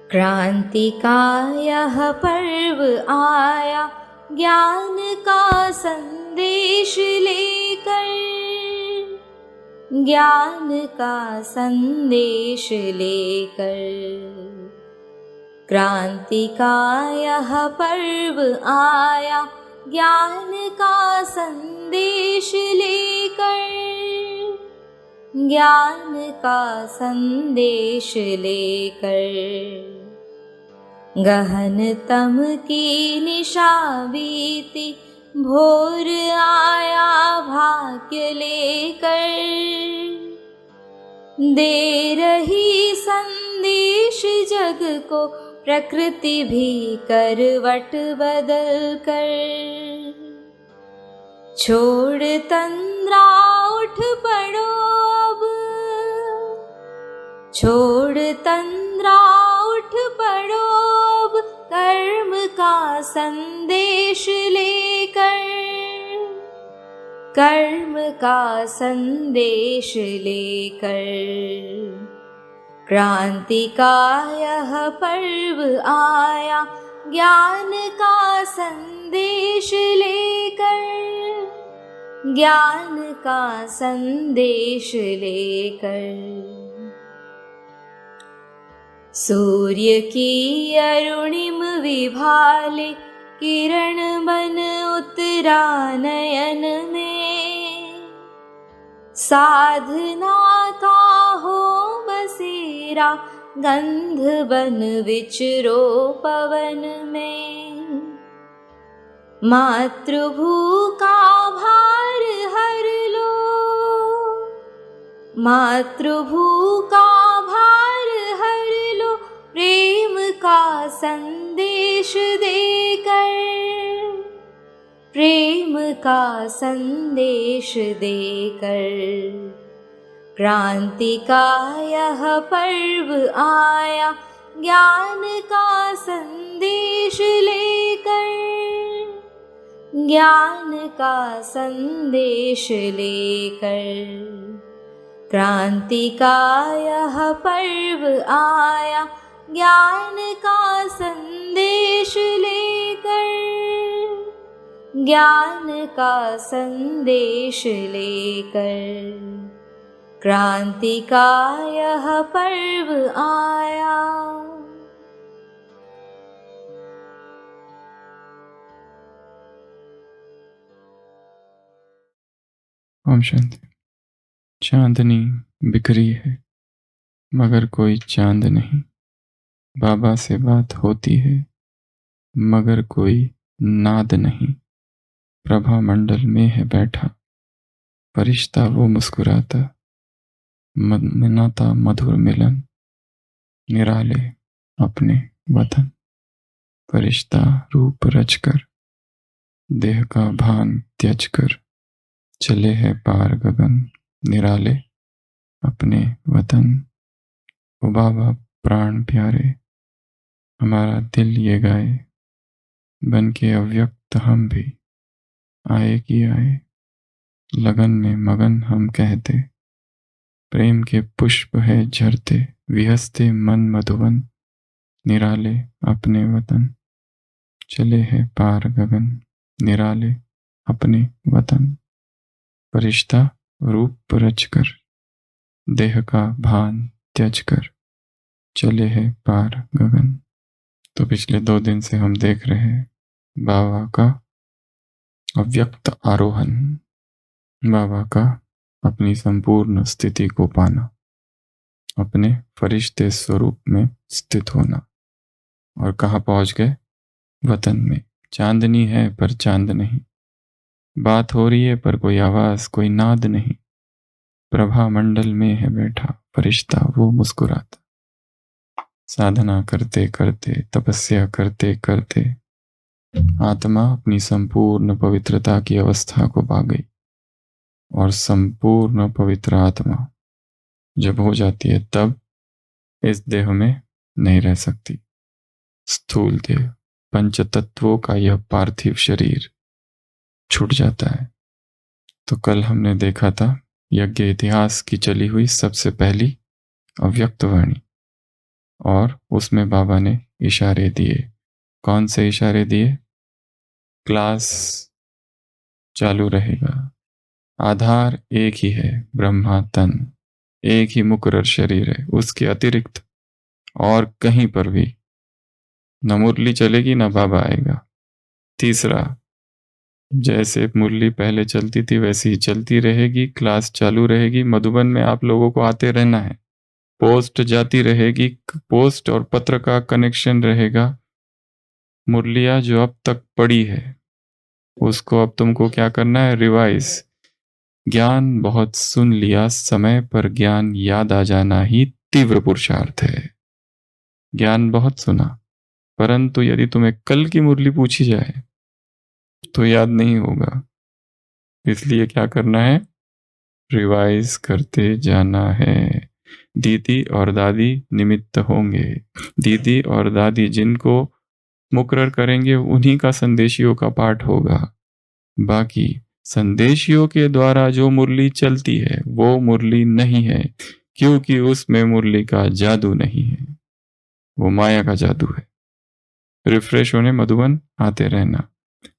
क्रांति का यह पर्व आया ज्ञान का संदेश लेकर, ज्ञान का संदेश लेकर। क्रांति का यह पर्व आया ज्ञान का संदेश लेकर, ज्ञान का संदेश लेकर। गहनतम की निशा बीती, भोर आया भाग्य लेकर, दे रही संदेश जग को प्रकृति भी करवट बदल कर। छोड़ तंद्रा उठ पड़ो अब, छोड़ तंद्रा उठ पड़ो अब, कर्म का संदेश लेकर, कर्म का संदेश लेकर। क्रांति का यह पर्व आया ज्ञान का संदेश लेकर, ज्ञान का संदेश लेकर। सूर्य की अरुणिम विभाले, किरण बन उतरा नयन में। साधना का हो बसेरा, गंध बन विचरो पवन में। मातृभू का भार हर लो, मातृभू का भार हर लो, प्रेम का संदेश देकर, प्रेम का संदेश देकर। क्रांति का यह पर्व आया ज्ञान का संदेश लेकर, ज्ञान का संदेश लेकर। क्रांति का यह पर्व आया ज्ञान का संदेश लेकर, ज्ञान का संदेश लेकर। क्रांति का यह पर्व आया। ओम शांति। चांदनी बिखरी है मगर कोई चांद नहीं, बाबा से बात होती है मगर कोई नाद नहीं। प्रभा मंडल में है बैठा फरिश्ता वो मुस्कुराता, मनाता मधुर मिलन निराले अपने वतन। फरिश्ता रूप रचकर देह का भान त्यज कर, चले है पार गगन निराले अपने वतन। ओ बाबा प्राण प्यारे हमारा दिल ये गाए, बन के अव्यक्त हम भी आए कि आए। लगन में मगन हम कहते, प्रेम के पुष्प है झरते, विहसते मन मधुवन निराले अपने वतन। चले है पार गगन निराले अपने वतन। फरिश्ता रूप रचकर देह का भान त्यज कर, चले है पार गगन। तो पिछले 2 दिन से हम देख रहे हैं बाबा का अव्यक्त आरोहण, बाबा का अपनी संपूर्ण स्थिति को पाना, अपने फरिश्ते स्वरूप में स्थित होना। और कहाँ पहुंच गए? वतन में। चांदनी है पर चांद नहीं, बात हो रही है पर कोई आवाज कोई नाद नहीं। प्रभा मंडल में है बैठा फरिश्ता वो मुस्कुराता। साधना करते करते तपस्या करते करते आत्मा अपनी संपूर्ण पवित्रता की अवस्था को पा गई, और संपूर्ण पवित्र आत्मा जब हो जाती है तब इस देह में नहीं रह सकती। स्थूल देह पंच तत्वों का यह पार्थिव शरीर छूट जाता है। तो कल हमने देखा था यज्ञ इतिहास की चली हुई सबसे पहली अव्यक्त वाणी, और उसमें बाबा ने इशारे दिए। कौन से इशारे दिए? क्लास चालू रहेगा, आधार एक ही है, ब्रह्मा तन, एक ही मुकर्रर शरीर है, उसके अतिरिक्त और कहीं पर भी न मुरली चलेगी न बाबा आएगा। तीसरा, जैसे मुरली पहले चलती थी वैसी ही चलती रहेगी, क्लास चालू रहेगी, मधुबन में आप लोगों को आते रहना है, पोस्ट जाती रहेगी, पोस्ट और पत्र का कनेक्शन रहेगा। मुरलिया जो अब तक पड़ी है उसको अब तुमको क्या करना है? रिवाइज। ज्ञान बहुत सुन लिया, समय पर ज्ञान याद आ जाना ही तीव्र पुरुषार्थ है। ज्ञान बहुत सुना, परंतु यदि तुम्हें कल की मुरली पूछी जाए तो याद नहीं होगा। इसलिए क्या करना है? रिवाइज करते जाना है। दीदी और दादी निमित्त होंगे। दीदी और दादी जिनको मुकर्रर करेंगे उन्हीं का संदेशियों का पाठ होगा। बाकी संदेशियों के द्वारा जो मुरली चलती है वो मुरली नहीं है, क्योंकि उसमें मुरली का जादू नहीं है, वो माया का जादू है। रिफ्रेश होने मधुबन आते रहना।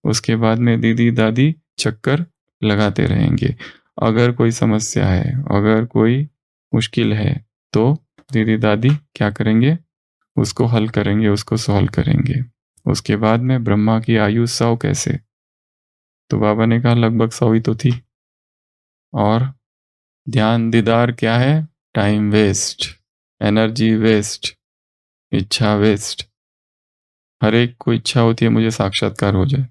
उसके बाद में दीदी दादी चक्कर लगाते रहेंगे। अगर कोई समस्या है, अगर कोई मुश्किल है तो दीदी दादी क्या करेंगे? उसको हल करेंगे, उसको सॉल्व करेंगे। उसके बाद में ब्रह्मा की आयु 100 कैसे? तो बाबा ने कहा लगभग 100 ही तो थी। और ध्यान दीदार क्या है? टाइम वेस्ट, एनर्जी वेस्ट, इच्छा वेस्ट। हर एक को इच्छा होती है मुझे साक्षात्कार हो जाए।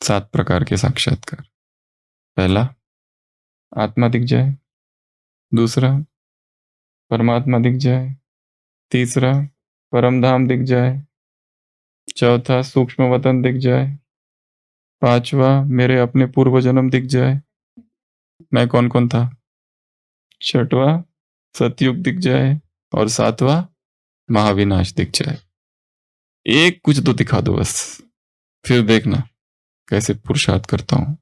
7 प्रकार के साक्षात्कार। पहला, आत्मा दिख जाए। दूसरा, परमात्मा दिख जाए। तीसरा, परम धाम दिख जाए। चौथा, सूक्ष्म वतन दिख जाए। पांचवा, मेरे अपने पूर्व जन्म दिख जाए, मैं कौन कौन था। छठवा, सतयुग दिख जाए। और सातवां, महाविनाश दिख जाए। एक कुछ तो दिखा दो बस, फिर देखना कैसे पुरुषार्थ करता हूं।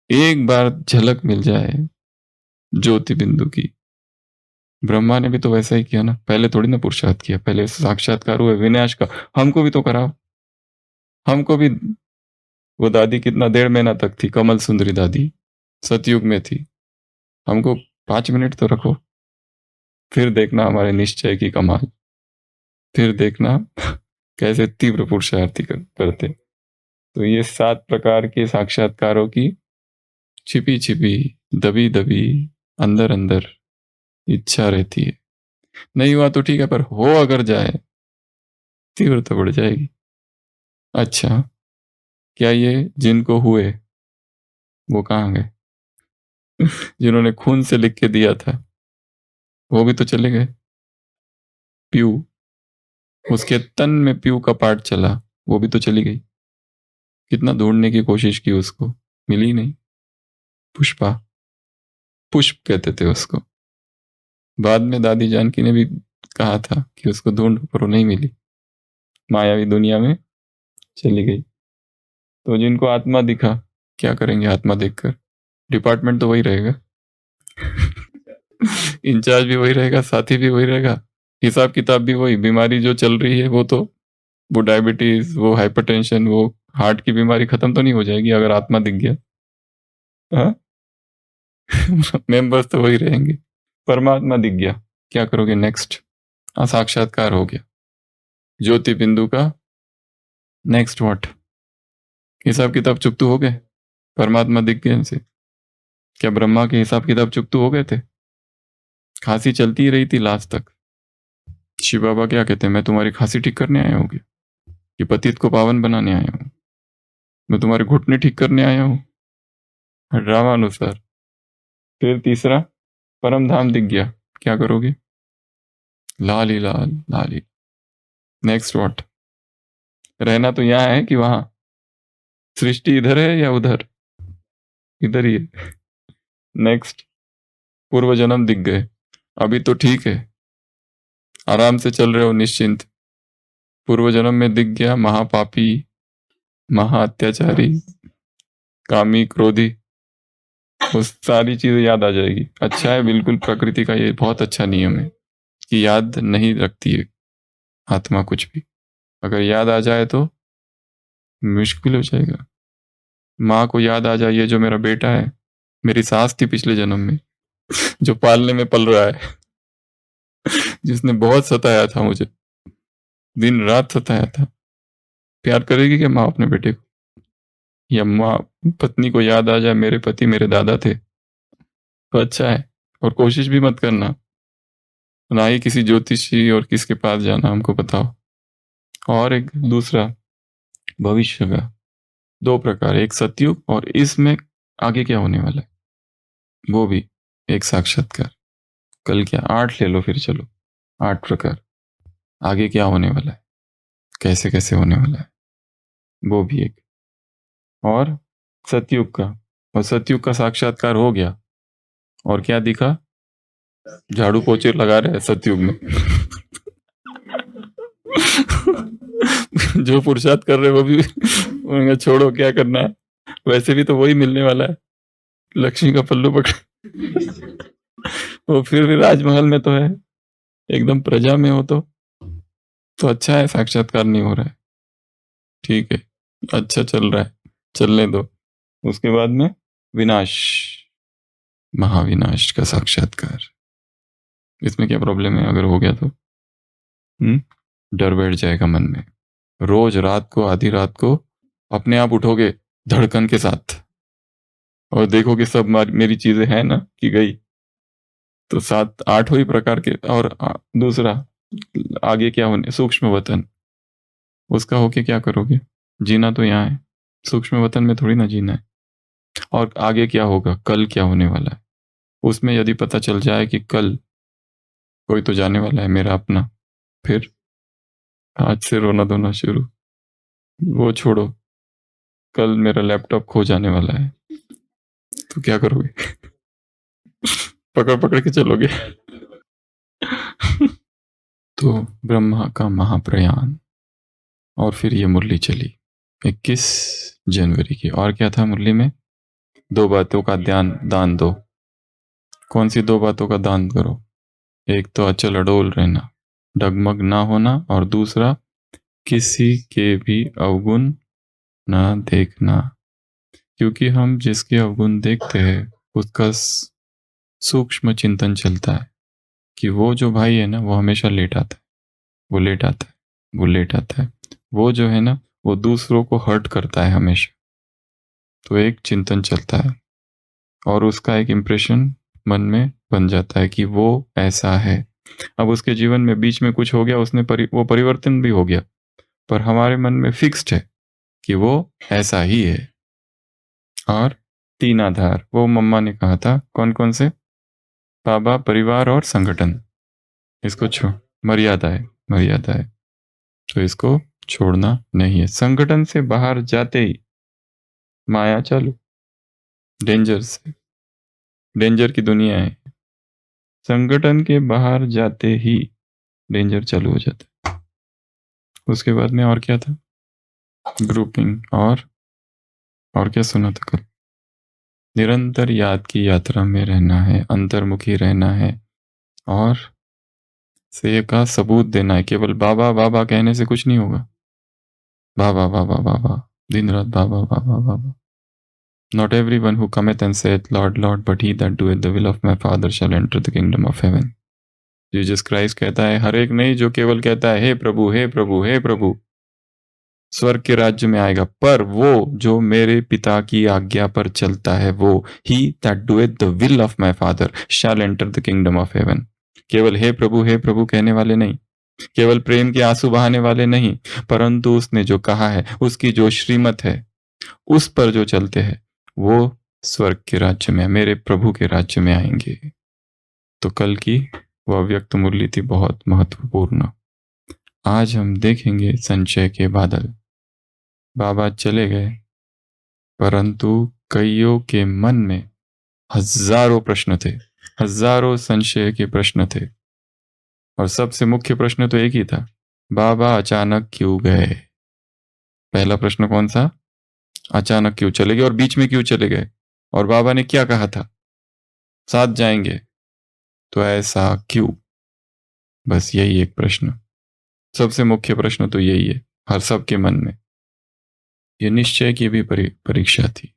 एक बार झलक मिल जाए ज्योति बिंदु की। ब्रह्मा ने भी तो वैसा ही किया ना, पहले थोड़ी ना पुरुषार्थ किया, पहले साक्षात्कार हुए विनाश का। हमको भी तो कराओ। हमको भी, वो दादी कितना 1.5 महीना तक थी, कमल सुंदरी दादी सतयुग में थी। हमको 5 मिनट तो रखो, फिर देखना हमारे निश्चय की कमाल। फिर देखना कैसे तीव्र पुरुषार्थी करते। तो ये 7 प्रकार के साक्षात्कारों की छिपी छिपी, दबी दबी, अंदर अंदर इच्छा रहती है। नहीं हुआ तो ठीक है, पर हो अगर जाए तीव्रता बढ़ जाएगी। अच्छा, क्या ये जिनको हुए वो कहाँ गए? जिन्होंने खून से लिख के दिया था वो भी तो चले गए। पीयू, उसके तन में पीयू का पार्ट चला, वो भी तो चली गई। कितना ढूंढने की कोशिश की, उसको मिली नहीं। पुष्पा, पुष्प कहते थे उसको। बाद में दादी जानकी ने भी कहा था कि उसको ढूंढो, पर वो नहीं मिली, मायावी दुनिया में चली गई। तो जिनको आत्मा दिखा, क्या करेंगे आत्मा देखकर? डिपार्टमेंट तो वही रहेगा, इंचार्ज भी वही रहेगा, साथी भी वही रहेगा, हिसाब किताब भी वही। बीमारी जो चल रही है वो डायबिटीज, वो हाइपरटेंशन, वो हार्ट की बीमारी खत्म तो नहीं हो जाएगी अगर आत्मा दिख गया? हाँ? मेंबर्स तो वही रहेंगे। परमात्मा दिख गया, क्या करोगे नेक्स्ट? साक्षात्कार हो गया ज्योति बिंदु का, नेक्स्ट व्हाट? हिसाब किताब चुकतू हो गए? परमात्मा दिख गए से क्या ब्रह्मा के हिसाब किताब चुकतू हो गए थे? खांसी चलती ही रही थी लास्ट तक। शिव बाबा क्या कहते हैं, मैं तुम्हारी खांसी ठीक करने आया हूँ क्या? कि पतित को पावन बनाने आया हूँ? मैं तुम्हारे घुटने ठीक करने आया हूँ? ड्रामा अनुसार। फिर तीसरा, परम धाम दिख गया, क्या करोगे? लाल ही लाल, लाल ही। Next what? रहना तो यहां है कि वहां? सृष्टि इधर है या उधर? इधर ही है। नेक्स्ट, पूर्व जन्म दिख गए, अभी तो ठीक है, आराम से चल रहे हो निश्चिंत। पूर्व जन्म में दिख गया महापापी, महा अत्याचारी, कामी, क्रोधी, वो सारी चीजें याद आ जाएगी। अच्छा है, बिल्कुल प्रकृति का ये बहुत अच्छा नियम है। कि याद नहीं रखती है आत्मा कुछ भी। अगर याद आ जाए तो मुश्किल हो जाएगा। माँ को याद आ जाए ये जो मेरा बेटा है, मेरी सास थी पिछले जन्म में, जो पालने में पल रहा है, जिसने बहुत सताया था मुझे, दिन रात सताया था। प्यार करेगी क्या माँ अपने बेटे को? या माँ पत्नी को याद आ जाए मेरे पति मेरे दादा थे, तो अच्छा है। और कोशिश भी मत करना, ना ही किसी ज्योतिषी और किसके पास जाना, हमको बताओ। और एक दूसरा, भविष्य का दो प्रकार, एक सतयुग और इसमें आगे क्या होने वाला है, वो भी एक साक्षात्कार। कल क्या 8 ले लो फिर, चलो 8 प्रकार, आगे क्या होने वाला है, कैसे कैसे होने वाला है, वो भी एक। और सतयुग का, और सतयुग का साक्षात्कार हो गया और क्या दिखा, झाड़ू पोछे लगा रहे हैं सतयुग में। जो पुरुषार्थ कर रहे वो भी उन्हें छोड़ो, क्या करना है, वैसे भी तो वही मिलने वाला है, लक्ष्मी का पल्लू पकड़। वो फिर भी राजमहल में तो है, एकदम प्रजा में हो तो अच्छा है, साक्षात्कार नहीं हो रहा है, ठीक है, अच्छा चल रहा है, चलने दो। उसके बाद में विनाश, महाविनाश का साक्षात्कार। इसमें क्या प्रॉब्लम है, अगर हो गया तो डर बैठ जाएगा मन में। रोज रात को, आधी रात को अपने आप उठोगे धड़कन के साथ और देखोगे सब मेरी चीजें हैं ना कि गई। तो 7 8 ही प्रकार के। और दूसरा, आगे क्या होने, सूक्ष्म वतन, उसका होके क्या करोगे, जीना तो यहाँ है, सूक्ष्म वतन में थोड़ी ना जीना है। और आगे क्या होगा, कल क्या होने वाला है, उसमें यदि पता चल जाए कि कल कोई तो जाने वाला है मेरा अपना, फिर आज से रोना धोना शुरू। वो छोड़ो, कल मेरा लैपटॉप खो जाने वाला है, तो क्या करोगे? पकड़ पकड़ के चलोगे। तो ब्रह्मा का महाप्रयाण, और फिर ये मुरली चली 21 जनवरी की। और क्या था मुरली में, 2 बातों का दान दो। कौन सी 2 बातों का दान करो, एक तो अचल अडोल रहना, डगमग ना होना, और दूसरा किसी के भी अवगुण ना देखना। क्योंकि हम जिसके अवगुण देखते हैं उसका सूक्ष्म चिंतन चलता है कि वो जो भाई है ना वो हमेशा लेट आता है, वो लेट आता है, वो लेट आता है, वो जो है ना वो दूसरों को हर्ट करता है हमेशा। तो एक चिंतन चलता है और उसका एक इम्प्रेशन मन में बन जाता है कि वो ऐसा है। अब उसके जीवन में बीच में कुछ हो गया, उसने वो परिवर्तन भी हो गया, पर हमारे मन में फिक्स्ड है कि वो ऐसा ही है। और 3 आधार वो मम्मा ने कहा था, कौन कौन से, बाबा, परिवार और संगठन। इसको मर्यादा है, मर्यादा है, तो इसको छोड़ना नहीं है। संगठन से बाहर जाते ही माया चालू, डेंजर से, डेंजर की दुनिया है। संगठन के बाहर जाते ही डेंजर चालू हो जाता है। उसके बाद में और क्या था, ग्रुपिंग, और क्या सुना था कल, निरंतर याद की यात्रा में रहना है, अंतर्मुखी रहना है, और से का सबूत देना है। केवल बाबा बाबा कहने से कुछ नहीं होगा, बाबा बाबा बाबा, दिन रात बाबा बाबा बाबा। Not everyone who cometh and saith, Lord, Lord, but he that doeth the will of my Father shall enter the kingdom of heaven. Jesus Christ कहता है, हर एक नहीं जो केवल कहता है हे प्रभु हे प्रभु हे प्रभु, स्वर्ग के राज्य में आएगा। पर वो जो मेरे पिता की आज्ञा पर चलता है, वो he that doeth the will of my Father shall enter the kingdom of heaven. केवल हे प्रभु कहने वाले नहीं, केवल प्रेम के आंसू बहाने वाले नहीं, परंतु उसने जो कहा है, उसकी जो श्रीमत है, उस पर जो चलते हैं, वो स्वर्ग के राज्य में, मेरे प्रभु के राज्य में आएंगे। तो कल की वह व्यक्त मुरली थी बहुत महत्वपूर्ण। आज हम देखेंगे संशय के बादल। बाबा चले गए, परंतु कईयों के मन में हजारों प्रश्न थे, हजारों संशय के प्रश्न थे, और सबसे मुख्य प्रश्न तो एक ही था, बाबा अचानक क्यों गए। पहला प्रश्न कौन सा, अचानक क्यों चले गए और बीच में क्यों चले गए, और बाबा ने क्या कहा था, साथ जाएंगे, तो ऐसा क्यों। बस यही एक प्रश्न, सबसे मुख्य प्रश्न तो यही है हर सबके मन में। ये निश्चय की भी परीक्षा थी।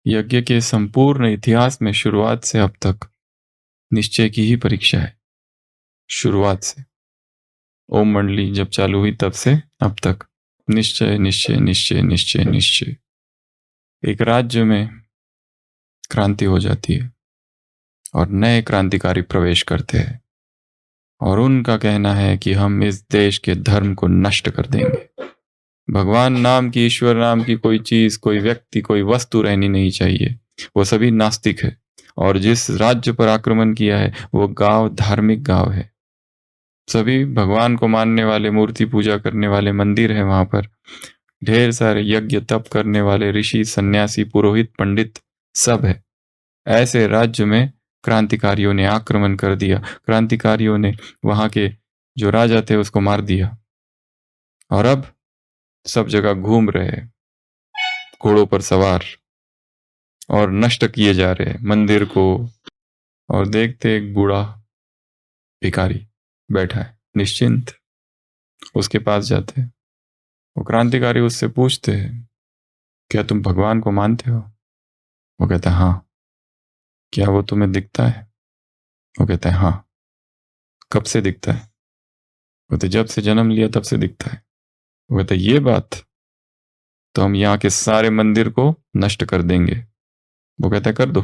यज्ञ के संपूर्ण इतिहास में शुरुआत से अब तक निश्चय की ही परीक्षा है। शुरुआत से, ओम मंडली जब चालू हुई तब से अब तक निश्चय निश्चय निश्चय निश्चय निश्चय। एक राज्य में क्रांति हो जाती है और नए क्रांतिकारी प्रवेश करते हैं और उनका कहना है कि हम इस देश के धर्म को नष्ट कर देंगे। भगवान नाम की, ईश्वर नाम की कोई चीज, कोई व्यक्ति, कोई वस्तु रहनी नहीं चाहिए। वो सभी नास्तिक है। और जिस राज्य पर आक्रमण किया है वो गांव धार्मिक गांव है। सभी भगवान को मानने वाले, मूर्ति पूजा करने वाले मंदिर है वहां पर। ढेर सारे यज्ञ तप करने वाले ऋषि, सन्यासी, पुरोहित, पंडित सब है। ऐसे राज्य में क्रांतिकारियों ने आक्रमण कर दिया। क्रांतिकारियों ने वहां के जो राजा थे उसको मार दिया और अब सब जगह घूम रहे हैं घोड़ों पर सवार और नष्ट किए जा रहे हैं मंदिर को। और देखते एक बूढ़ा भिखारी बैठा है निश्चिंत, उसके पास जाते हैं। वो क्रांतिकारी उससे पूछते हैं, क्या तुम भगवान को मानते हो? वो कहता है हाँ। क्या वो तुम्हें दिखता है? वो कहता है हाँ। कब से दिखता है? वो कहते जब से जन्म लिया तब से दिखता है। वो कहता है ये बात, तो हम यहाँ के सारे मंदिर को नष्ट कर देंगे। वो कहता है कर दो,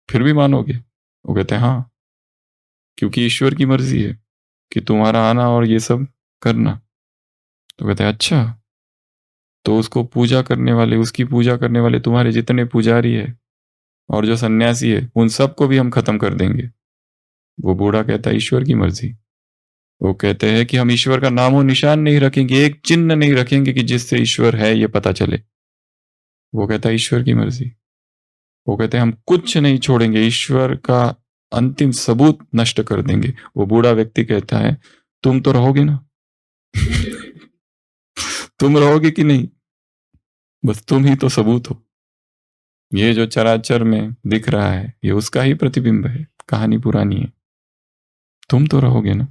फिर भी मानोगे? वो कहते हैं हाँ, क्योंकि ईश्वर की मर्जी है कि तुम्हारा आना और ये सब करना। तो कहते हैं अच्छा, तो उसको पूजा करने वाले, उसकी पूजा करने वाले तुम्हारे जितने पुजारी है और जो सन्यासी है उन सबको भी हम खत्म कर देंगे। वो बूढ़ा कहता है ईश्वर की मर्जी। वो कहते हैं कि हम ईश्वर का नामो निशान नहीं रखेंगे, एक चिन्ह नहीं रखेंगे कि जिससे ईश्वर है ये पता चले। वो कहता है ईश्वर की मर्जी। वो कहते हैं हम कुछ नहीं छोड़ेंगे, ईश्वर का अंतिम सबूत नष्ट कर देंगे। वो बूढ़ा व्यक्ति कहता है तुम तो रहोगे ना? तुम रहोगे कि नहीं? बस तुम ही तो सबूत हो। ये जो चराचर में दिख रहा है ये उसका ही प्रतिबिंब है। कहानी पुरानी है, तुम तो रहोगे ना?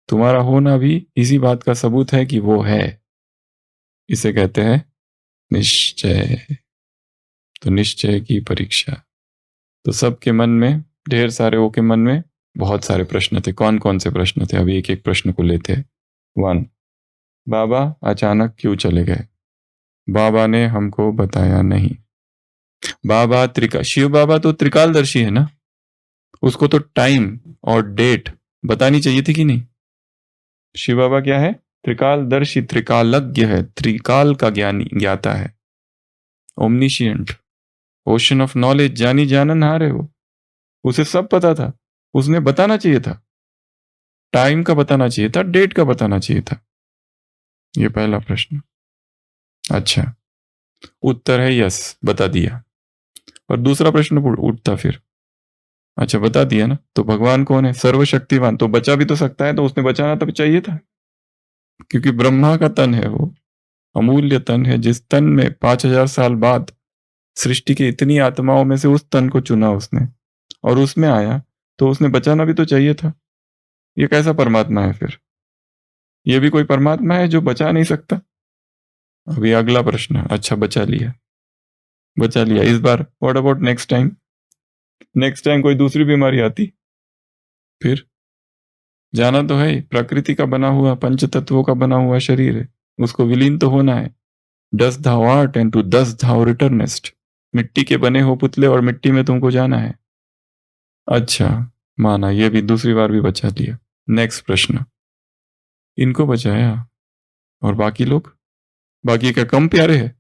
तुम्हारा होना भी इसी बात का सबूत है कि वो है। इसे कहते हैं निश्चय। तो निश्चय की परीक्षा। तो सबके मन में, ढेर सारे वो के मन में बहुत सारे प्रश्न थे। कौन कौन से प्रश्न थे? अभी एक एक प्रश्न को लेते हैं। 1, बाबा अचानक क्यों चले गए? बाबा ने हमको बताया नहीं। बाबा शिव बाबा तो त्रिकालदर्शी है ना, उसको तो टाइम और डेट बतानी चाहिए थी कि नहीं? शिव बाबा क्या है? त्रिकालदर्शी, त्रिकालज्ञ है, त्रिकाल का ज्ञानी, ज्ञाता है, ओमनिशियंट, ओशन ऑफ नॉलेज, जानी जाननहार है वो। उसे सब पता था, उसने बताना चाहिए था। टाइम का बताना चाहिए था, डेट का बताना चाहिए था। ये पहला प्रश्न। अच्छा, उत्तर है यस, बता दिया। और दूसरा प्रश्न उठता फिर, अच्छा बता दिया ना, तो भगवान कौन है? सर्वशक्तिमान, तो बचा भी तो सकता है, तो उसने बचाना तो चाहिए था, क्योंकि ब्रह्मा का तन है वो, अमूल्य तन है, जिस तन में 5000 साल बाद सृष्टि की इतनी आत्माओं में से उस तन को चुना उसने और उसमें आया, तो उसने बचाना भी तो चाहिए था। ये कैसा परमात्मा है फिर? ये भी कोई परमात्मा है जो बचा नहीं सकता? अभी अगला प्रश्न। अच्छा बचा लिया, बचा लिया, इस बार what about next time? Next time कोई दूसरी बीमारी आती फिर? जाना तो है, प्रकृति का बना हुआ, पंच तत्वों का बना हुआ शरीर है, उसको विलीन तो होना है। Dust thou art and to dust thou returnest। मिट्टी के बने हो पुतले और मिट्टी में तुमको जाना है। अच्छा माना, ये भी दूसरी बार भी बचा लिया। नेक्स्ट प्रश्न, इनको बचाया और बाकी लोग, बाकी क्या कम प्यारे है?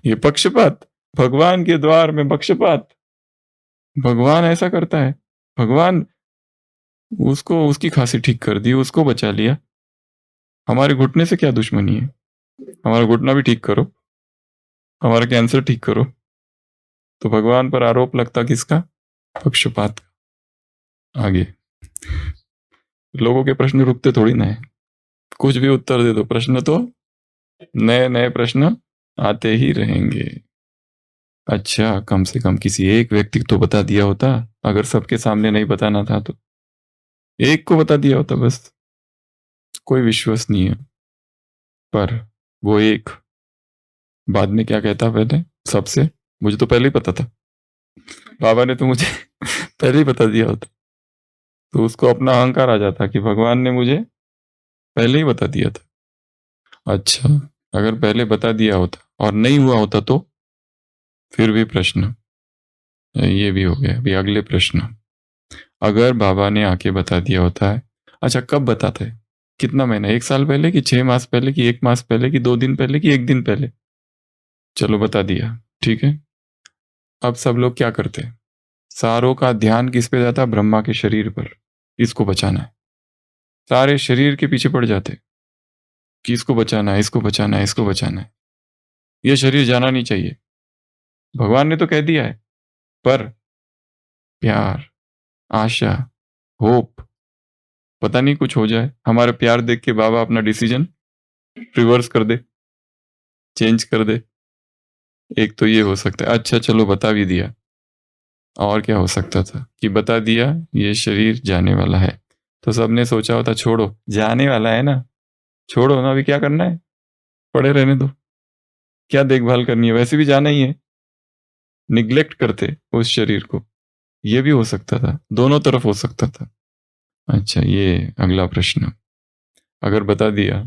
ये पक्षपात, भगवान के द्वार में पक्षपात। भगवान ऐसा करता है? भगवान उसको, उसकी खांसी ठीक कर दी, उसको बचा लिया। हमारे घुटने से क्या दुश्मनी है? हमारा घुटना भी ठीक करो, हमारा कैंसर ठीक करो। तो भगवान पर आरोप लगता किसका? पक्षपात का। आगे लोगों के प्रश्न रुकते थोड़ी ना है, कुछ भी उत्तर दे दो, प्रश्न तो नए नए प्रश्न आते ही रहेंगे। अच्छा कम से कम किसी एक व्यक्ति को तो बता दिया होता, अगर सबके सामने नहीं बताना था तो। एक को बता दिया होता बस, कोई विश्वसनीय। पर वो एक बाद में क्या कहता पहले सबसे, मुझे तो पहले ही पता था, बाबा ने तो मुझे पहले ही बता दिया होता। तो उसको अपना अहंकार आ जाता कि भगवान ने मुझे पहले ही बता दिया था। अच्छा, अगर पहले बता दिया होता और नहीं हुआ होता तो फिर भी प्रश्न, ये भी हो गया। अभी अगले प्रश्न, अगर बाबा ने आके बता दिया होता है, अच्छा कब बताते है, कितना महीना, 1 साल पहले कि 6 मास पहले कि 1 मास पहले कि 2 दिन पहले कि 1 दिन पहले, चलो बता दिया, ठीक है। अब सब लोग क्या करते हैं, सारों का ध्यान किस पे जाता है, ब्रह्मा के शरीर पर, इसको बचाना है। सारे शरीर के पीछे पड़ जाते कि इसको बचाना है, इसको बचाना है, इसको बचाना है, ये शरीर जाना नहीं चाहिए। भगवान ने तो कह दिया है, पर प्यार, आशा, होप, पता नहीं कुछ हो जाए, हमारे प्यार देख के बाबा अपना डिसीजन रिवर्स कर दे, चेंज कर दे। एक तो ये हो सकता है। अच्छा चलो बता भी दिया, और क्या हो सकता था कि बता दिया ये शरीर जाने वाला है, तो सबने सोचा होता छोड़ो, जाने वाला है ना, छोड़ो ना, अभी क्या करना है, पड़े रहने दो, क्या देखभाल करनी है, वैसे भी जाना ही है, निग्लेक्ट करते उस शरीर को। ये भी हो सकता था, दोनों तरफ हो सकता था। अच्छा ये अगला प्रश्न, अगर बता दिया,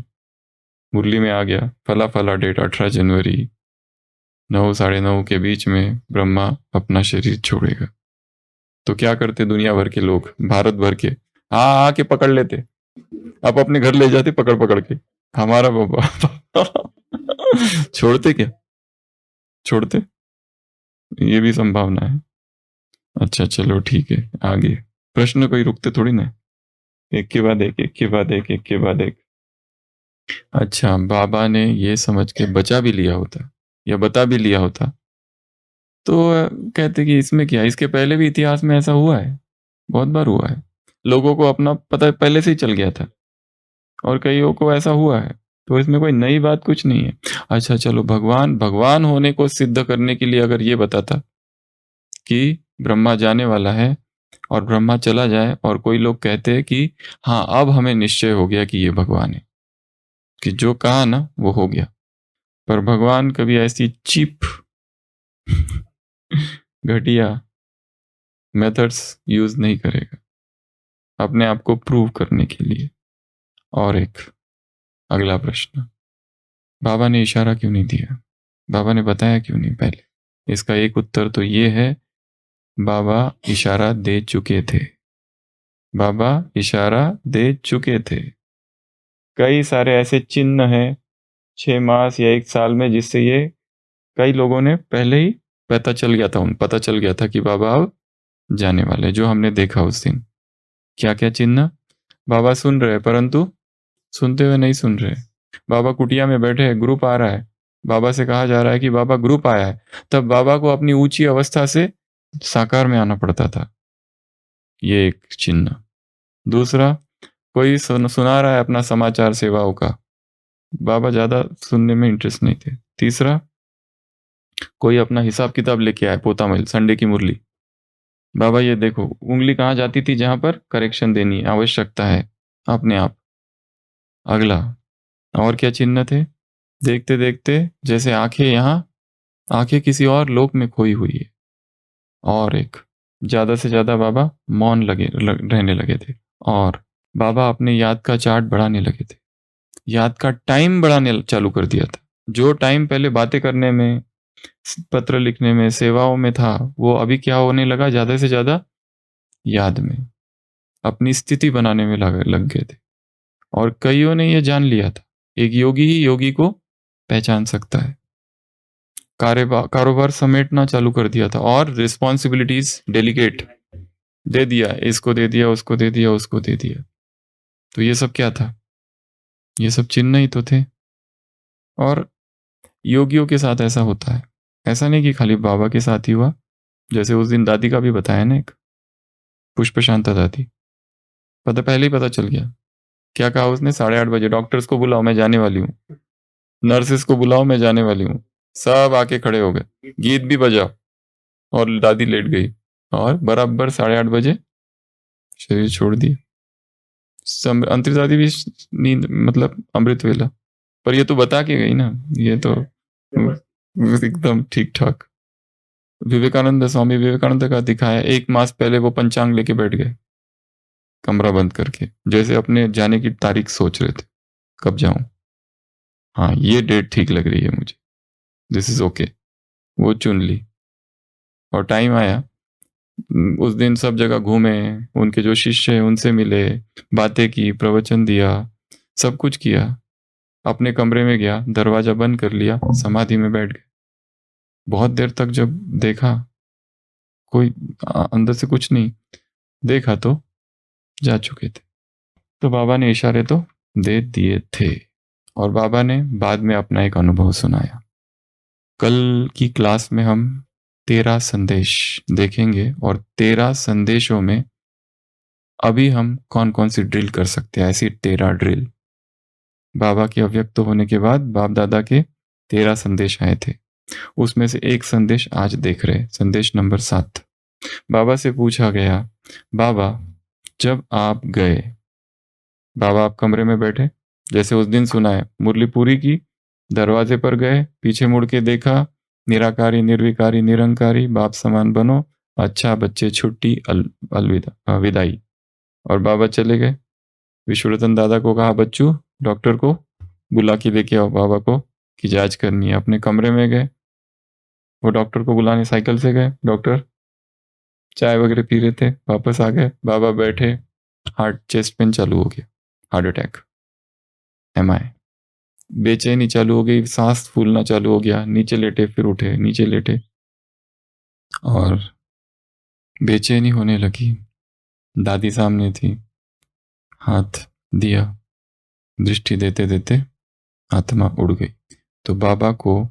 मुरली में आ गया फला फला डेट 18 जनवरी 9 साढ़े 9 के बीच में ब्रह्मा अपना शरीर छोड़ेगा, तो क्या करते दुनिया भर के लोग, भारत भर के, आके पकड़ लेते, आप अपने घर ले जाते पकड़ पकड़ के, हमारा बाबा छोड़ते क्या, छोड़ते, ये भी संभावना है। अच्छा चलो ठीक है, आगे प्रश्न कोई रुकते थोड़ी ना, एक के बाद एक, एक के बाद एक, एक के बाद एक। अच्छा बाबा ने ये समझ के बचा भी लिया होता या बता भी लिया होता तो कहते कि इसमें क्या, इसके पहले भी इतिहास में ऐसा हुआ है, बहुत बार हुआ है, लोगों को अपना पता पहले से ही चल गया था, और कईयों को ऐसा हुआ है, तो इसमें कोई नई बात कुछ नहीं है। अच्छा चलो, भगवान भगवान होने को सिद्ध करने के लिए अगर ये बताता कि ब्रह्मा जाने वाला है और ब्रह्मा चला जाए, और कोई लोग कहते हैं कि हाँ अब हमें निश्चय हो गया कि ये भगवान है, कि जो कहा ना वो हो गया, पर भगवान कभी ऐसी चीप घटिया मेथड्स यूज नहीं करेगा अपने आप को प्रूव करने के लिए। और एक अगला प्रश्न, बाबा ने इशारा क्यों नहीं दिया, बाबा ने बताया क्यों नहीं पहले, इसका एक उत्तर तो ये है, बाबा इशारा दे चुके थे, बाबा इशारा दे चुके थे। कई सारे ऐसे चिन्ह हैं 6 मास या 1 साल में, जिससे ये कई लोगों ने पहले ही पता चल गया था कि बाबा अब जाने वाले, जो हमने देखा उस दिन। क्या क्या चिन्ह, बाबा सुन रहे परंतु सुनते हुए नहीं सुन रहे, बाबा कुटिया में बैठे हैं, ग्रुप आ रहा है, बाबा से कहा जा रहा है कि बाबा ग्रुप आया है, तब बाबा को अपनी ऊंची अवस्था से साकार में आना पड़ता था, ये एक चिन्ह। दूसरा, कोई सुना रहा है अपना समाचार सेवाओं का, बाबा ज्यादा सुनने में इंटरेस्ट नहीं थे। तीसरा, कोई अपना हिसाब किताब लेके आए, पोतामिल संडे की मुरली, बाबा ये देखो उंगली कहाँ जाती थी जहां पर करेक्शन देनी आवश्यकता है, अपने आप। अगला, और क्या चिन्ह थे, देखते देखते जैसे आंखें यहाँ, आंखें किसी और लोक में खोई हुई है। और एक, ज्यादा से ज्यादा बाबा मौन रहने लगे थे, और बाबा अपने याद का चार्ट बढ़ाने लगे थे, याद का टाइम बढ़ाने चालू कर दिया था। जो टाइम पहले बातें करने में, पत्र लिखने में, सेवाओं में था, वो अभी क्या होने लगा, ज्यादा से ज्यादा याद में, अपनी स्थिति बनाने में लग गए थे। और कईयों ने यह जान लिया था, एक योगी ही योगी को पहचान सकता है। कारोबार समेटना चालू कर दिया था, और रिस्पॉन्सिबिलिटीज डेलीगेट दे दिया, इसको दे दिया, उसको दे दिया, उसको दे दिया। तो ये सब क्या था, ये सब चिन्ह ही तो थे। और योगियों के साथ ऐसा होता है, ऐसा नहीं कि खाली बाबा के साथ ही हुआ, जैसे उस दिन दादी का भी बताया ना, एक पुष्प शांता दादी, पहले ही पता चल गया। क्या कहा उसने, 8:30 बजे डॉक्टर्स को बुलाओ मैं जाने वाली हूँ, नर्सेस को बुलाओ मैं जाने वाली हूँ, सब आके खड़े हो गए, गीत भी बजाओ, और दादी लेट गई, और बराबर 8:30 बजे शरीर छोड़ दिया। अंतर्जादी भी नींद मतलब अमृत वेला, पर ये तो बता के गई ना, ये तो एकदम ठीक ठाक। विवेकानंद, स्वामी विवेकानंद का दिखाया, 1 मास पहले वो पंचांग लेके बैठ गए कमरा बंद करके, जैसे अपने जाने की तारीख सोच रहे थे, कब जाऊं, हाँ ये डेट ठीक लग रही है मुझे, दिस इज ओके, वो चुन ली और टाइम आया। उस दिन सब जगह घूमे, उनके जो शिष्य हैं उनसे मिले, बातें की, प्रवचन दिया, सब कुछ किया। अपने कमरे में गया, दरवाजा बंद कर लिया, समाधि में बैठ गए। बहुत देर तक जब देखा कोई अंदर से कुछ नहीं देखा तो जा चुके थे। तो बाबा ने इशारे तो दे दिए थे और बाबा ने बाद में अपना एक अनुभव सुनाया। कल की क्लास में हम 13 संदेश देखेंगे और 13 संदेशों में अभी हम कौन कौन सी ड्रिल कर सकते हैं, ऐसी 13 ड्रिल। बाबा के अव्यक्त होने के बाद बाप दादा के 13 संदेश आए थे, उसमें से एक संदेश आज देख रहे, संदेश नंबर 7। बाबा से पूछा गया, बाबा जब आप गए, बाबा आप कमरे में बैठे, जैसे उस दिन सुना है, मुरली पूरी की, दरवाजे पर गए, पीछे मुड़ के देखा, निराकारी निर्विकारी निरंकारी बाप समान बनो, अच्छा बच्चे छुट्टी अलविदा विदाई, और बाबा चले गए। विश्वरतन दादा को कहा, बच्चू डॉक्टर को बुला के लेके आओ, बाबा को की जांच करनी है। अपने कमरे में गए, वो डॉक्टर को बुलाने साइकिल से गए, डॉक्टर चाय वगैरह पी रहे थे, वापस आ गए, बाबा बैठे, हार्ट चेस्ट पेन चालू हो गया, हार्ट अटैक, एमआई, बेचैनी चालू हो गई, सांस फूलना चालू हो गया, नीचे लेटे फिर उठे, नीचे लेटे और बेचैनी होने लगी। दादी सामने थी, हाथ दिया, दृष्टि देते देते आत्मा उड़ गई। तो बाबा को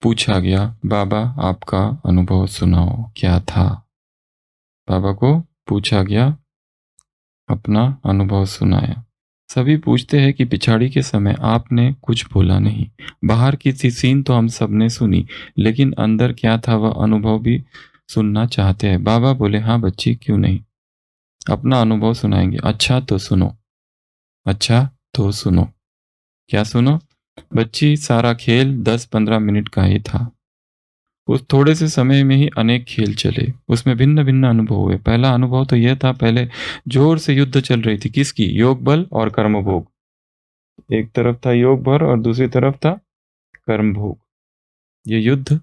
पूछा गया, बाबा आपका अनुभव सुनाओ, क्या था। बाबा को पूछा गया, अपना अनुभव सुनाया। सभी पूछते हैं कि पिछाड़ी के समय आपने कुछ बोला नहीं, बाहर की सीन तो हम सब ने सुनी, लेकिन अंदर क्या था वह अनुभव भी सुनना चाहते हैं। बाबा बोले, हाँ बच्ची क्यों नहीं, अपना अनुभव सुनाएंगे। अच्छा तो सुनो, अच्छा तो सुनो। क्या सुनो बच्ची, सारा खेल 10-15 मिनट का ही था। उस थोड़े से समय में ही अनेक खेल चले, उसमें भिन्न भिन्न अनुभव हुए। पहला अनुभव तो यह था, पहले जोर से युद्ध चल रही थी, किसकी, योग बल और कर्म भोग। एक तरफ था योग बल और दूसरी तरफ था कर्म भोग, ये युद्ध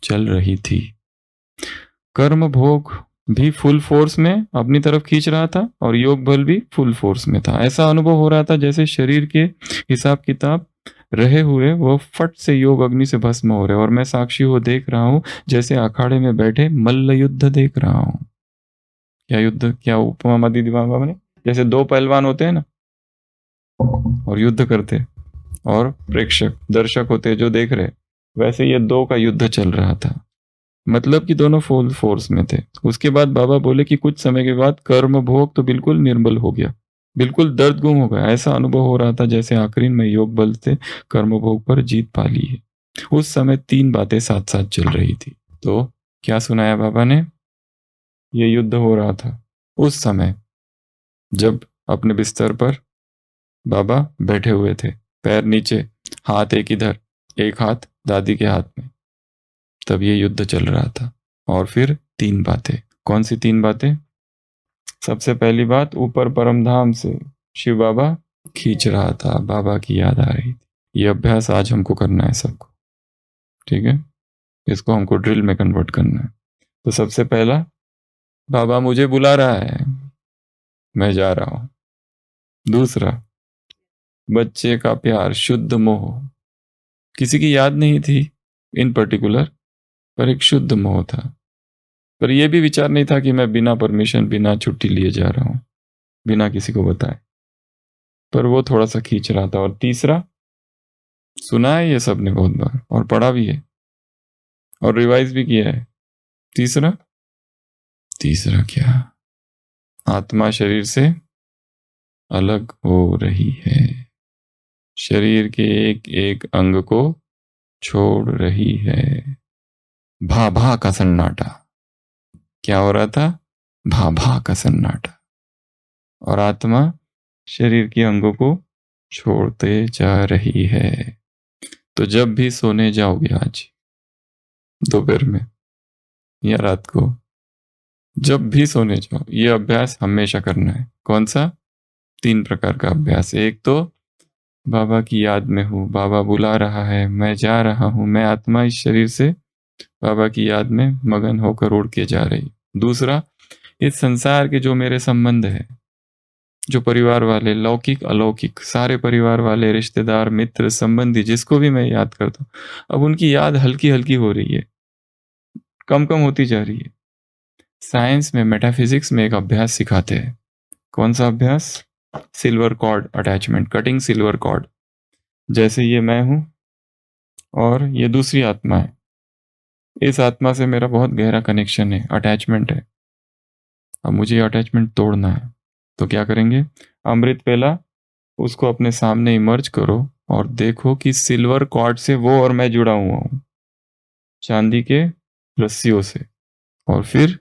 चल रही थी। कर्म भोग भी फुल फोर्स में अपनी तरफ खींच रहा था और योग बल भी फुल फोर्स में था। ऐसा अनुभव हो रहा था जैसे शरीर के हिसाब किताब रहे हुए वो फट से योग अग्नि से भस्म हो रहे, और मैं साक्षी हो देख रहा हूं जैसे अखाड़े में बैठे मल्ल युद्ध देख रहा हूं। क्या युद्ध, क्या उपमा दीदी बाबा ने, जैसे 2 पहलवान होते हैं ना और युद्ध करते, और प्रेक्षक दर्शक होते जो देख रहे, वैसे ये 2 का युद्ध चल रहा था, मतलब कि दोनों फुल फोर्स में थे। उसके बाद बाबा बोले कि कुछ समय के बाद कर्म भोग तो बिल्कुल निर्बल हो गया, बिल्कुल दर्द गुम हो गया। ऐसा अनुभव हो रहा था जैसे आखिरी में योग बल से कर्म भोग पर जीत पा ली है। उस समय 3 बातें साथ साथ चल रही थी। तो क्या सुनाया बाबा ने, ये युद्ध हो रहा था उस समय जब अपने बिस्तर पर बाबा बैठे हुए थे, पैर नीचे, हाथ एक इधर, एक हाथ दादी के हाथ में, तब ये युद्ध चल रहा था। और फिर 3 बातें, कौन सी 3 बातें। सबसे पहली बात, ऊपर परम धाम से शिव बाबा खींच रहा था, बाबा की याद आ रही थी। ये अभ्यास आज हमको करना है सबको, ठीक है, इसको हमको ड्रिल में कन्वर्ट करना है। तो सबसे पहला, बाबा मुझे बुला रहा है, मैं जा रहा हूं। दूसरा, बच्चे का प्यार, शुद्ध मोह, किसी की याद नहीं थी इन पर्टिकुलर, पर एक शुद्ध मोह था। पर यह भी विचार नहीं था कि मैं बिना परमिशन, बिना छुट्टी लिए जा रहा हूं, बिना किसी को बताए, पर वो थोड़ा सा खींच रहा था। और तीसरा, सुना है ये सबने बहुत बार और पढ़ा भी है और रिवाइज भी किया है। तीसरा, तीसरा क्या, आत्मा शरीर से अलग हो रही है, शरीर के एक एक अंग को छोड़ रही है। भा भा का सन्नाटा, क्या हो रहा था, भा भा का सन्नाटा, और आत्मा शरीर के अंगों को छोड़ते जा रही है। तो जब भी सोने जाओगे आज दोपहर में या रात को, जब भी सोने जाओ, ये अभ्यास हमेशा करना है। कौन सा? 3 प्रकार का अभ्यास। एक तो बाबा की याद में हूँ, बाबा बुला रहा है, मैं जा रहा हूँ, मैं आत्मा इस शरीर से बाबा की याद में मगन होकर उड़ के जा रही। दूसरा, इस संसार के जो मेरे संबंध है, जो परिवार वाले, लौकिक अलौकिक, सारे परिवार वाले, रिश्तेदार, मित्र, संबंधी, जिसको भी मैं याद करता हूँ, अब उनकी याद हल्की हल्की हो रही है, कम कम होती जा रही है। साइंस में, मेटाफिजिक्स में एक अभ्यास सिखाते हैं। कौन सा अभ्यास? Silver cord attachment, cutting silver cord. जैसे ये मैं हूं और ये दूसरी आत्मा है, इस आत्मा से मेरा बहुत गहरा कनेक्शन है, अटैचमेंट है। अब मुझे ये अटैचमेंट तोड़ना है, तो क्या करेंगे? अमृत पेला, उसको अपने सामने इमर्ज करो और देखो कि सिल्वर कॉर्ड से वो और मैं जुड़ा हुआ हूं, चांदी के रस्सियों से। और फिर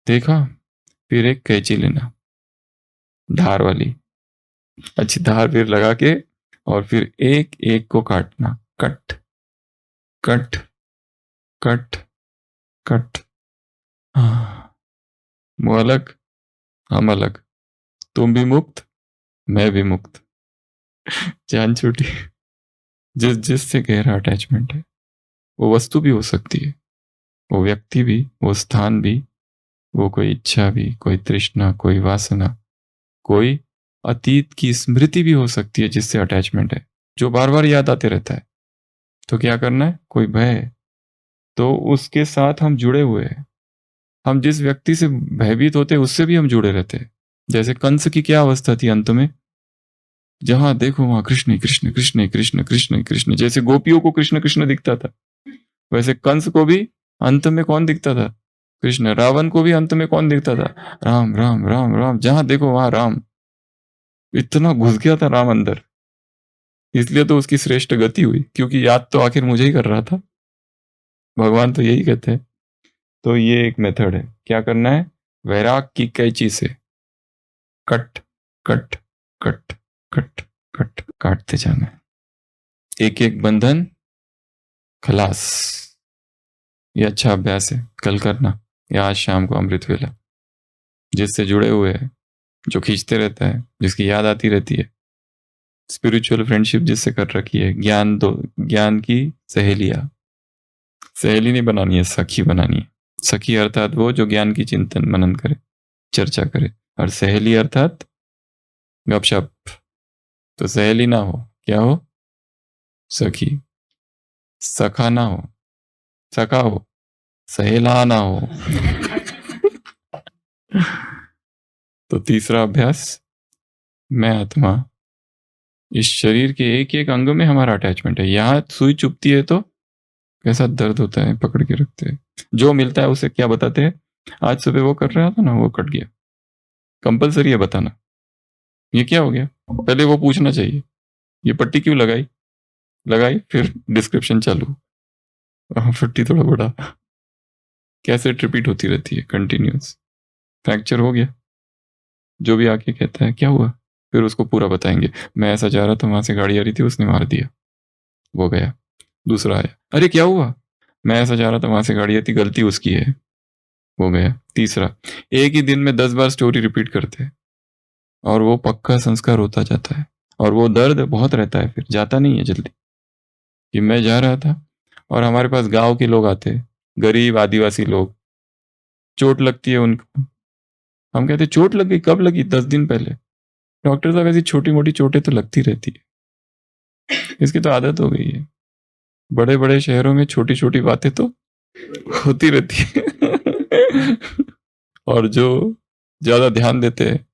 देखा, फिर एक कैंची लेना, धार वाली, अच्छी धार फिर लगा के, और फिर एक एक को काटना, कट कट कट कट। हाँ, वो अलग, हम अलग, तुम भी मुक्त, मैं भी मुक्त, जान छूटी। जिस जिस से गहरा अटैचमेंट है, वो वस्तु भी हो सकती है, वो व्यक्ति भी, वो स्थान भी, वो कोई इच्छा भी, कोई तृष्णा, कोई वासना, कोई अतीत की स्मृति भी हो सकती है जिससे अटैचमेंट है, जो बार बार याद आते रहता है। तो क्या करना है? कोई भय, तो उसके साथ हम जुड़े हुए हैं। हम जिस व्यक्ति से भयभीत होते उससे भी हम जुड़े रहते हैं। जैसे कंस की क्या अवस्था थी अंत में? जहां देखो वहां कृष्ण कृष्ण कृष्ण कृष्ण कृष्ण कृष्ण, जैसे गोपियों को कृष्ण कृष्ण दिखता था, वैसे कंस को भी अंत में कौन दिखता था? कृष्ण। रावण को भी अंत में कौन दिखता था? राम राम राम राम, जहां देखो वहां राम। इतना घुस गया था राम अंदर, इसलिए तो उसकी श्रेष्ठ गति हुई, क्योंकि याद तो आखिर मुझे ही कर रहा था। भगवान तो यही कहते हैं। तो ये एक मेथड है। क्या करना है? वैराग की कैंची से cut cut cut cut cut काटते जाना है, एक एक बंधन खलास। ये अच्छा अभ्यास है, कल करना या आज शाम को अमृत वेला। जिससे जुड़े हुए हैं, जो खींचते रहता है, जिसकी याद आती रहती है, स्पिरिचुअल फ्रेंडशिप जिससे कर रखी है, ज्ञान दो, ज्ञान की सहेलियां। सहेली नहीं बनानी है, सखी बनानी है। सखी अर्थात वो जो ज्ञान की चिंतन मनन करे, चर्चा करे, और सहेली अर्थात गपशप। तो सहेली ना हो, क्या हो? सखी। सखा ना हो, सखा हो, सहेला ना हो। तो तीसरा अभ्यास, मैं आत्मा, इस शरीर के एक एक अंग में हमारा अटैचमेंट है। यहां सुई चुभती है तो कैसा दर्द होता है, पकड़ के रखते हैं। जो मिलता है उसे क्या बताते हैं? आज सुबह वो कर रहा था ना, वो कट गया। कंपलसरी है बताना, ये क्या हो गया? पहले वो पूछना चाहिए, ये पट्टी क्यों लगाई? लगाई, फिर डिस्क्रिप्शन चालू। पट्टी थोड़ा बड़ा, कैसे रिपीट होती रहती है कंटिन्यूस। फ्रैक्चर हो गया, जो भी आके कहता है क्या हुआ, फिर उसको पूरा बताएंगे। मैं ऐसा जा रहा था, वहां से गाड़ी आ रही थी, उसने मार दिया, वो गया। दूसरा आया, अरे क्या हुआ? मैं ऐसा जा रहा था, वहां से गाड़ी आई थी, गलती उसकी है, वो गया। तीसरा, एक ही दिन में 10 बार स्टोरी रिपीट करते हैं और वो पक्का संस्कार होता जाता है, और वो दर्द बहुत रहता है, फिर जाता नहीं है जल्दी। कि मैं जा रहा था और हमारे पास गांव के लोग आते, गरीब आदिवासी लोग, चोट लगती है उनको। हम कहते चोट लग गई, कब लगी? 10 दिन पहले। डॉक्टर साहब ऐसी छोटी मोटी चोटें तो लगती रहती है, इसकी तो आदत हो गई है। बड़े बड़े शहरों में छोटी छोटी बातें तो होती रहती है। और जो ज्यादा ध्यान देते हैं,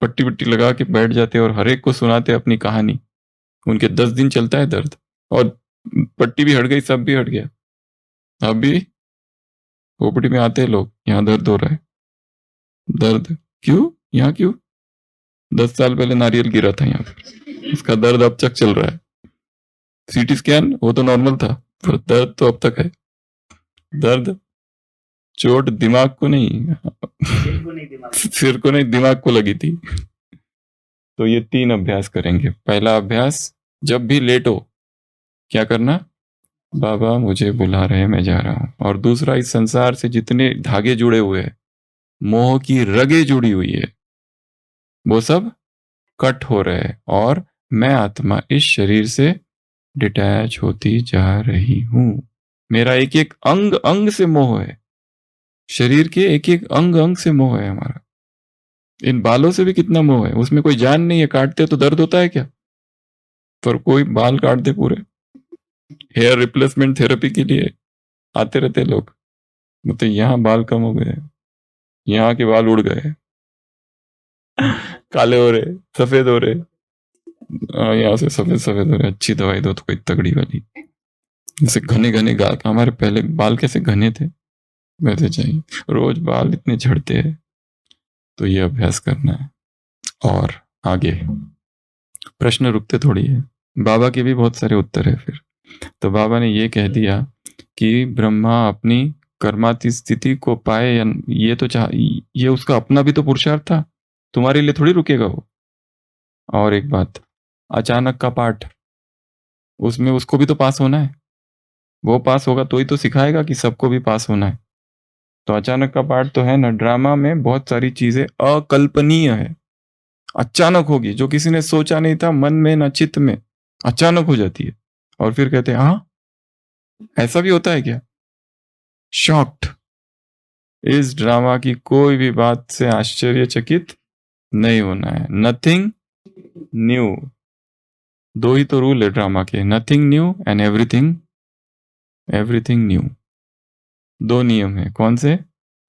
पट्टी पट्टी लगा के बैठ जाते हैं और हर एक को सुनाते हैं अपनी कहानी, उनके 10 दिन चलता है दर्द। और पट्टी भी हट गई, सब भी हट गया, अभी खोपड़ी में आते हैं लोग, यहाँ दर्द हो रहा है। दर्द क्यों? यहाँ क्यों? 10 साल पहले नारियल गिरा था यहाँ पर, उसका दर्द अब तक चल रहा है। सीटी स्कैन वो तो नॉर्मल था, पर दर्द तो अब तक है। दर्द, चोट दिमाग को नहीं, सिर को नहीं, दिमाग को लगी थी। तो ये 3 अभ्यास करेंगे। पहला अभ्यास, जब भी लेटो क्या करना, बाबा मुझे बुला रहे हैं, मैं जा रहा हूं। और दूसरा, इस संसार से जितने धागे जुड़े हुए हैं, मोह की रगे जुड़ी हुई है, वो सब कट हो रहे हैं और मैं आत्मा इस शरीर से डिटैच होती जा रही हूं। मेरा एक एक अंग अंग से मोह है, शरीर के एक एक अंग अंग से मोह है हमारा। इन बालों से भी कितना मोह है, उसमें कोई जान नहीं है, काटते तो दर्द होता है क्या? पर कोई बाल काट दे पूरे। हेयर रिप्लेसमेंट थेरेपी के लिए आते रहते लोग, मतलब यहाँ बाल कम हो गए, यहाँ के बाल उड़ गए, काले हो रहे, सफेद हो रहे, यहाँ से सफेद सफेद हो रहे, अच्छी दवाई दो तो कोई तगड़ी वाली। जैसे घने घने गाल, हमारे पहले बाल कैसे घने थे वैसे चाहिए। रोज बाल इतने झड़ते हैं, तो ये अभ्यास करना है। और आगे प्रश्न रुकते थोड़ी है, बाबा के भी बहुत सारे उत्तर है फिर। तो बाबा ने ये कह दिया कि ब्रह्मा अपनी कर्माती स्थिति को पाए, या ये तो ये उसका अपना भी तो पुरुषार्थ था, तुम्हारे लिए थोड़ी रुकेगा वो। और एक बात, अचानक का पाठ, उसमें उसको भी तो पास होना है, वो पास होगा तो ही तो सिखाएगा कि सबको भी पास होना है। तो अचानक का पाठ तो है ना, ड्रामा में बहुत सारी चीजें अकल्पनीय है, अचानक होगी, जो किसी ने सोचा नहीं था, मन में न चित्त में अचानक हो जाती है। और फिर कहते हैं हाँ ऐसा भी होता है क्या? शॉक्ड। इस ड्रामा की कोई भी बात से आश्चर्यचकित नहीं होना है। Nothing new. दो ही तो रूल है ड्रामा के, nothing new and everything new. दो नियम है, कौन से?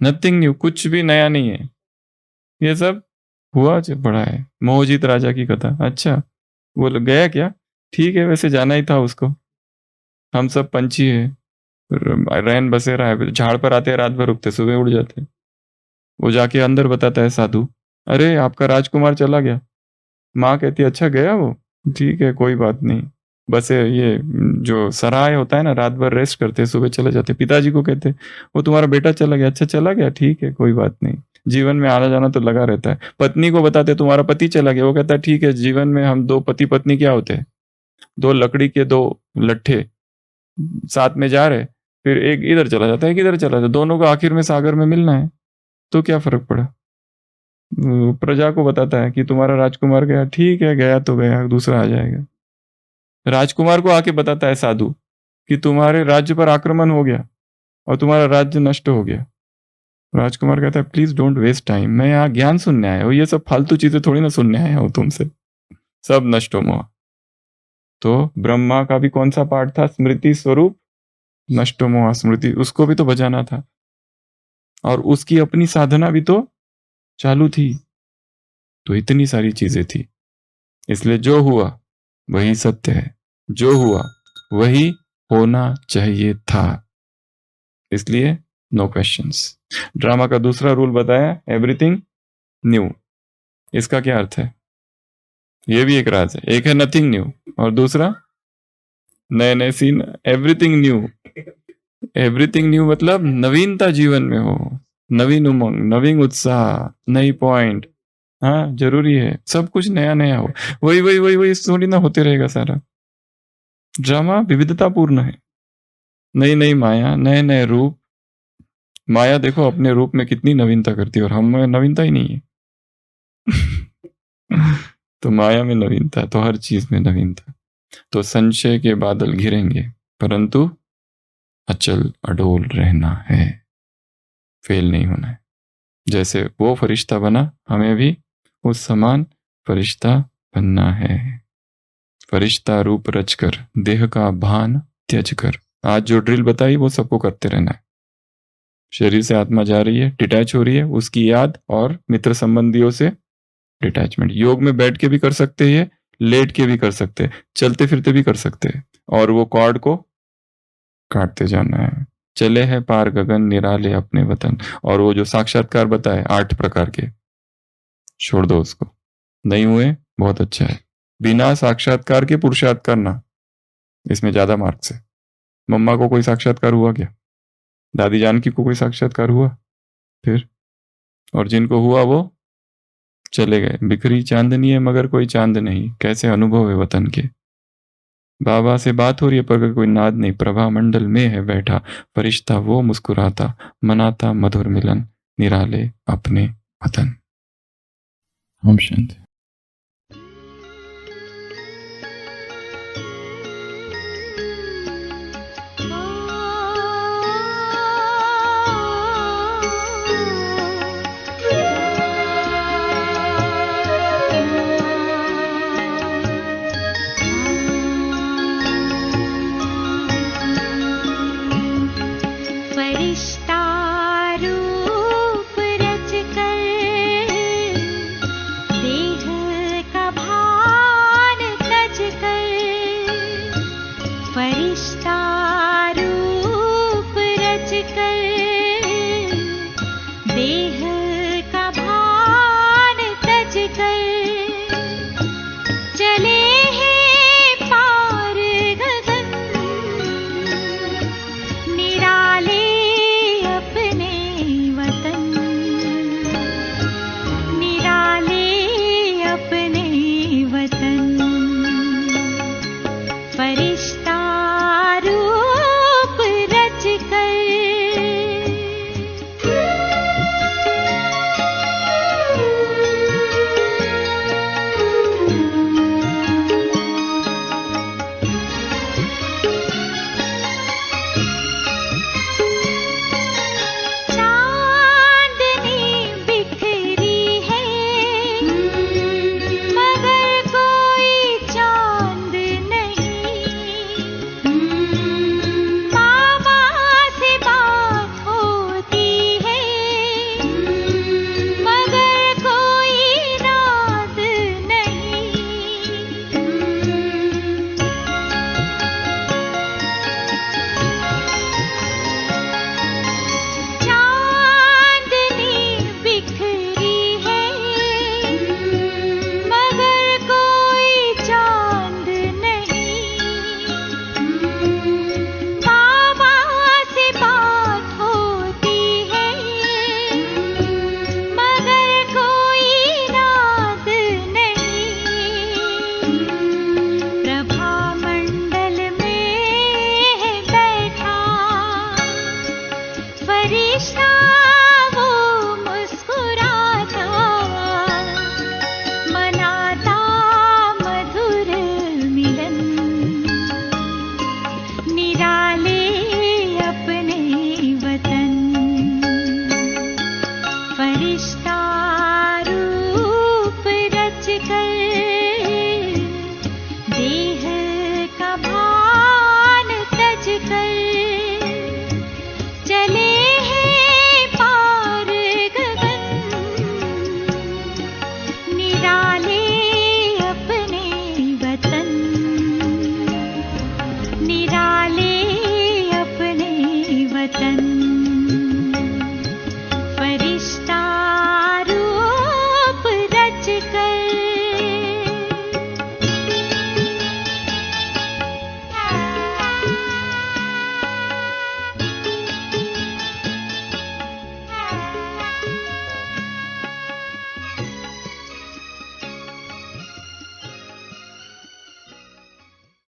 नथिंग न्यू, कुछ भी नया नहीं है, ये सब हुआ जो बड़ा है। मोहजित राजा की कथा, अच्छा वो गया क्या? ठीक है, वैसे जाना ही था उसको। हम सब पंछी है, रैन बसेरा है, झाड़ पर आते हैं, रात भर रुकते, सुबह उड़ जाते। वो जाके अंदर बताता है साधु, अरे आपका राजकुमार चला गया। माँ कहती है अच्छा गया वो, ठीक है कोई बात नहीं। बस ये जो सराय होता है ना, रात भर रेस्ट करते, सुबह चले जाते। पिताजी को कहते वो तुम्हारा बेटा चला गया, अच्छा चला गया, ठीक है कोई बात नहीं। जीवन में आना जाना तो लगा रहता है। पत्नी को बताते तुम्हारा पति चला गया, वो कहता है ठीक है, जीवन में हम दो पति पत्नी क्या होते हैं, दो लकड़ी के दो लट्ठे साथ में जा रहे, फिर एक इधर चला जाता है, एक इधर चला जाता है, दोनों को आखिर में सागर में मिलना है, तो क्या फर्क पड़ा। प्रजा को बताता है कि तुम्हारा राजकुमार गया, ठीक है गया तो गया, दूसरा आ जाएगा। राजकुमार को आके बताता है साधु कि तुम्हारे राज्य पर आक्रमण हो गया और तुम्हारा राज्य नष्ट हो गया। राजकुमार कहता है प्लीज डोंट वेस्ट टाइम, मैं यहाँ ज्ञान सुनने आया हूँ, ये सब फालतू चीजें थोड़ी ना सुनने आया हूँ तुमसे, सब नष्ट हो मोह। तो ब्रह्मा का भी कौन सा पाठ था? स्मृति स्वरूप नष्टो मोह स्मृति, उसको भी तो बजाना था, और उसकी अपनी साधना भी तो चालू थी। तो इतनी सारी चीजें थी, इसलिए जो हुआ वही सत्य है, जो हुआ वही होना चाहिए था, इसलिए नो क्वेश्चंस। ड्रामा का दूसरा रूल बताया, एवरीथिंग न्यू। इसका क्या अर्थ है? ये भी एक राज है। एक है नथिंग न्यू और दूसरा नए नए scene. Everything new, everything new मतलब नवीनता जीवन में हो, नवीन उमंग, नवीन उत्साह, नई पॉइंट। हाँ जरूरी है, सब कुछ नया नया हो। वही वही वही वही थोड़ी ना होते रहेगा सारा। ड्रामा विविधतापूर्ण है, नई नई माया, नए नए रूप। माया देखो अपने रूप में कितनी नवीनता करती है, और हम में नवीनता ही नहीं है। तो माया में नवीनता, तो हर चीज में नवीनता। तो संशय के बादल घिरेंगे, परंतु अचल अडोल रहना है, फेल नहीं होना है। जैसे वो फरिश्ता बना, हमें भी उस समान फरिश्ता बनना है। फरिश्ता रूप रचकर देह का भान त्यज कर। आज जो ड्रिल बताई वो सबको करते रहना है। शरीर से आत्मा जा रही है, डिटैच हो रही है, उसकी याद और मित्र संबंधियों से डिटैचमेंट। योग में बैठ के भी कर सकते हैं, लेट के भी कर सकते हैं, चलते फिरते भी कर सकते हैं, और वो कॉर्ड को काटते जाना है। चले हैं पार गगन निराले अपने वतन। और वो जो साक्षात्कार बताए 8 प्रकार के, छोड़ दो उसको, नहीं हुए बहुत अच्छा है। बिना साक्षात्कार के पुरुषार्थ करना, इसमें ज्यादा मार्क्स है। मम्मा को कोई साक्षात्कार हुआ क्या? दादी जानकी को कोई साक्षात्कार हुआ? फिर और जिनको हुआ वो चले गए। बिखरी चांदनी है मगर कोई चांद नहीं, कैसे अनुभव है वतन के। बाबा से बात हो रही है पर कोई नाद नहीं। प्रभा मंडल में है बैठा फरिश्ता, वो मुस्कुराता मनाता मधुर मिलन, निराले अपने वतन। ओम शांति। निराले अपने वतन।